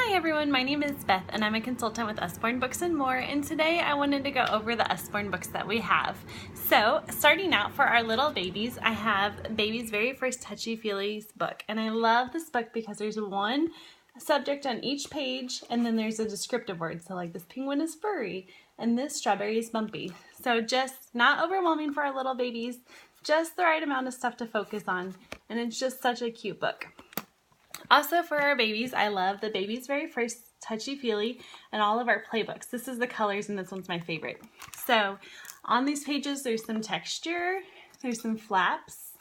Hi everyone, my name is Beth and I'm a consultant with Usborne Books and More, and today I wanted to go over the Usborne books that we have. So starting out for our little babies, I have Baby's Very First Touchy Feelies book, and I love this book because there's one subject on each page and then there's a descriptive word. So like this penguin is furry and this strawberry is bumpy. So just not overwhelming for our little babies, just the right amount of stuff to focus on, and it's just such a cute book. Also for our babies, I love the Baby's Very First Touchy Feely and all of our playbooks. This is the colors and this one's my favorite. So on these pages there's some texture, there's some flaps,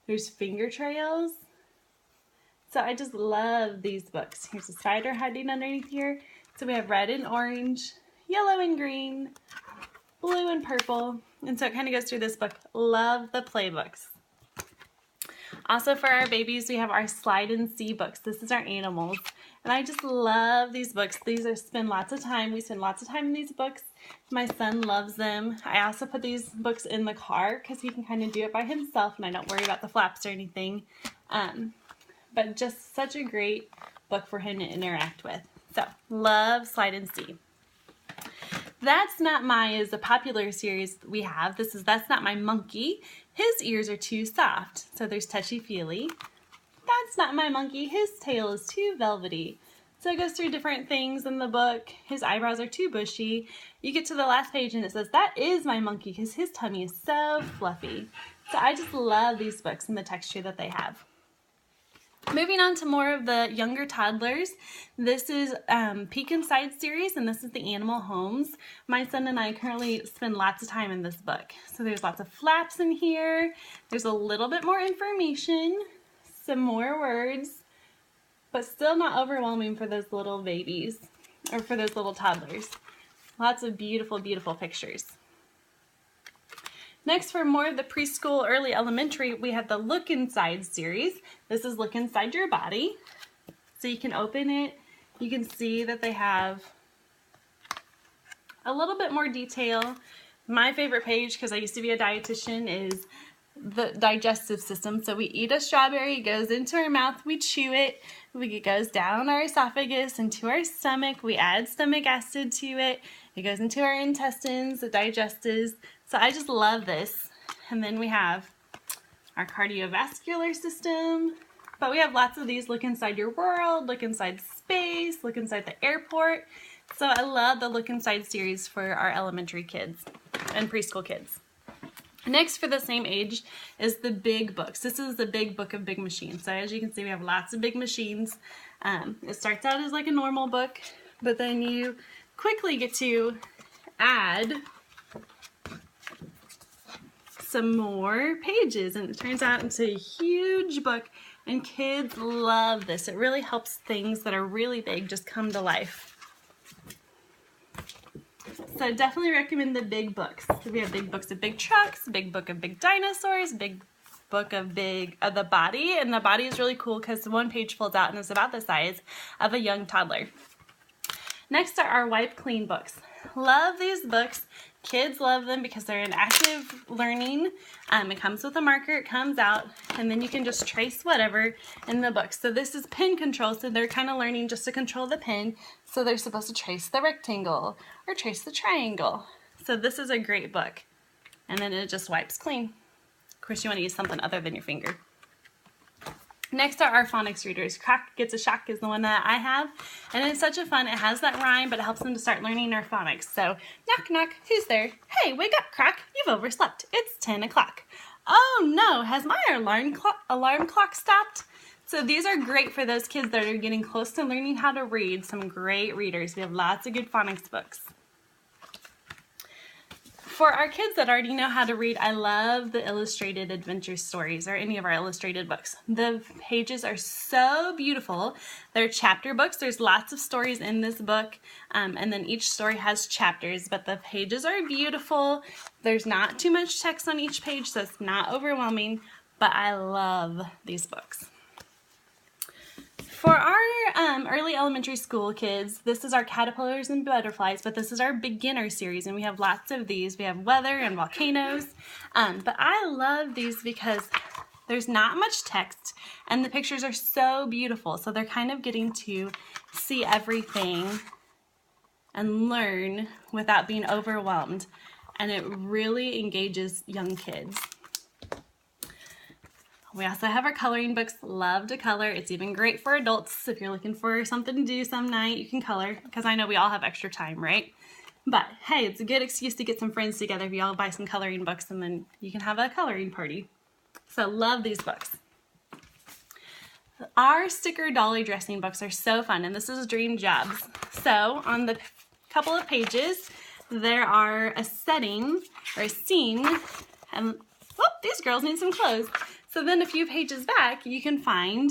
there's finger trails. So I just love these books. Here's a spider hiding underneath here. So we have red and orange, yellow and green, blue and purple. And so it kind of goes through this book. Love the playbooks. Also for our babies, we have our Slide and See books. This is our animals. And I just love these books. We spend lots of time in these books. My son loves them. I also put these books in the car because he can kind of do it by himself and I don't worry about the flaps or anything. But just such a great book for him to interact with. So, love Slide and See. That's Not My is a popular series we have. That's Not My Monkey. His ears are too soft, so there's Touchy Feely. That's Not My Monkey. His tail is too velvety. So it goes through different things in the book. His eyebrows are too bushy. You get to the last page and it says, That Is My Monkey, because his tummy is so fluffy. So I just love these books and the texture that they have. Moving on to more of the younger toddlers, this is Peek Inside series, and this is the animal homes. My son and I currently spend lots of time in this book. So there's lots of flaps in here, there's a little bit more information, some more words, but still not overwhelming for those little babies, or for those little toddlers. Lots of beautiful, beautiful pictures. Next, for more of the preschool, early elementary, we have the Look Inside series. This is Look Inside Your Body. So you can open it. You can see that they have a little bit more detail. My favorite page, because I used to be a dietitian, is the digestive system. So we eat a strawberry, it goes into our mouth, we chew it, it goes down our esophagus into our stomach, we add stomach acid to it, it goes into our intestines, it digests. So I just love this. And then we have our cardiovascular system, but we have lots of these. Look Inside Your World, Look Inside Space, Look Inside the Airport. So I love the Look Inside series for our elementary kids and preschool kids. Next, for the same age, is the big books. This is the big book of big machines. So as you can see, we have lots of big machines. It starts out as like a normal book, but then you quickly get to add some more pages, and it turns out into a huge book, and kids love this. It really helps things that are really big just come to life. So definitely recommend the big books. So we have big books of big trucks, big book of big dinosaurs, big book of the body, and the body is really cool because one page folds out and is about the size of a young toddler. Next are our Wipe Clean books. Love these books. Kids love them because they're in active learning. It comes with a marker, it comes out, and then you can just trace whatever in the book. So this is pen control, so they're kind of learning just to control the pen. So they're supposed to trace the rectangle or trace the triangle. So this is a great book. And then it just wipes clean. Of course, you want to use something other than your finger. Next are our phonics readers. Croc Gets a Shock is the one that I have, and it's such a fun. It has that rhyme, but it helps them to start learning our phonics. So, knock, knock, who's there? Hey, wake up, Croc. You've overslept. It's 10 o'clock. Oh no, has my alarm clock stopped? So these are great for those kids that are getting close to learning how to read. Some great readers. We have lots of good phonics books. For our kids that already know how to read, I love the illustrated adventure stories or any of our illustrated books. The pages are so beautiful. They're chapter books. There's lots of stories in this book, and then each story has chapters, but the pages are beautiful. There's not too much text on each page, so it's not overwhelming, but I love these books. For our early elementary school kids, this is our Caterpillars and Butterflies, but this is our beginner series, and we have lots of these. We have weather and volcanoes, but I love these because There's not much text, and the pictures are so beautiful, so they're kind of getting to see everything and learn without being overwhelmed, and it really engages young kids. We also have our coloring books. Love to color. It's even great for adults. If you're looking for something to do some night, you can color, because I know we all have extra time, right? But hey, it's a good excuse to get some friends together if you all buy some coloring books, and then you can have a coloring party. So love these books. Our sticker dolly dressing books are so fun, and this is Dream Jobs. So on the couple of pages, there are a setting or a scene, and these girls need some clothes. So then a few pages back, you can find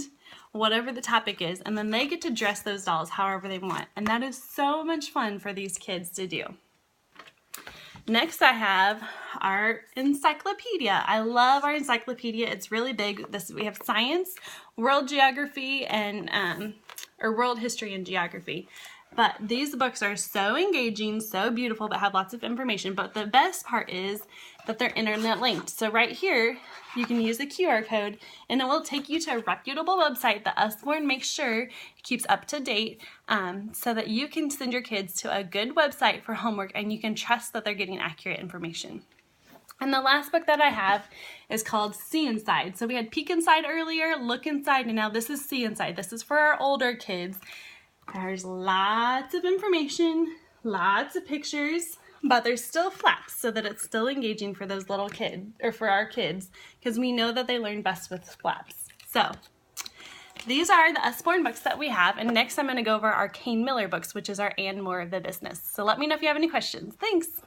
whatever the topic is, and then they get to dress those dolls however they want. And that is so much fun for these kids to do. Next, I have our encyclopedia. I love our encyclopedia. It's really big. We have science, world geography, and or world history and geography. But these books are so engaging, so beautiful, but have lots of information. But the best part is that they're internet linked. So right here, you can use the QR code, and it will take you to a reputable website that Usborne makes sure keeps up to date, so that you can send your kids to a good website for homework, and you can trust that they're getting accurate information. And the last book that I have is called See Inside. So we had Peek Inside earlier, Look Inside, and now this is See Inside. This is for our older kids. There's lots of information, lots of pictures, but there's still flaps so that it's still engaging for those little kids, or for our kids, because we know that they learn best with flaps. So these are the Usborne books that we have, and next I'm going to go over our Kane Miller books, which is our And More of the Business. So let me know if you have any questions. Thanks!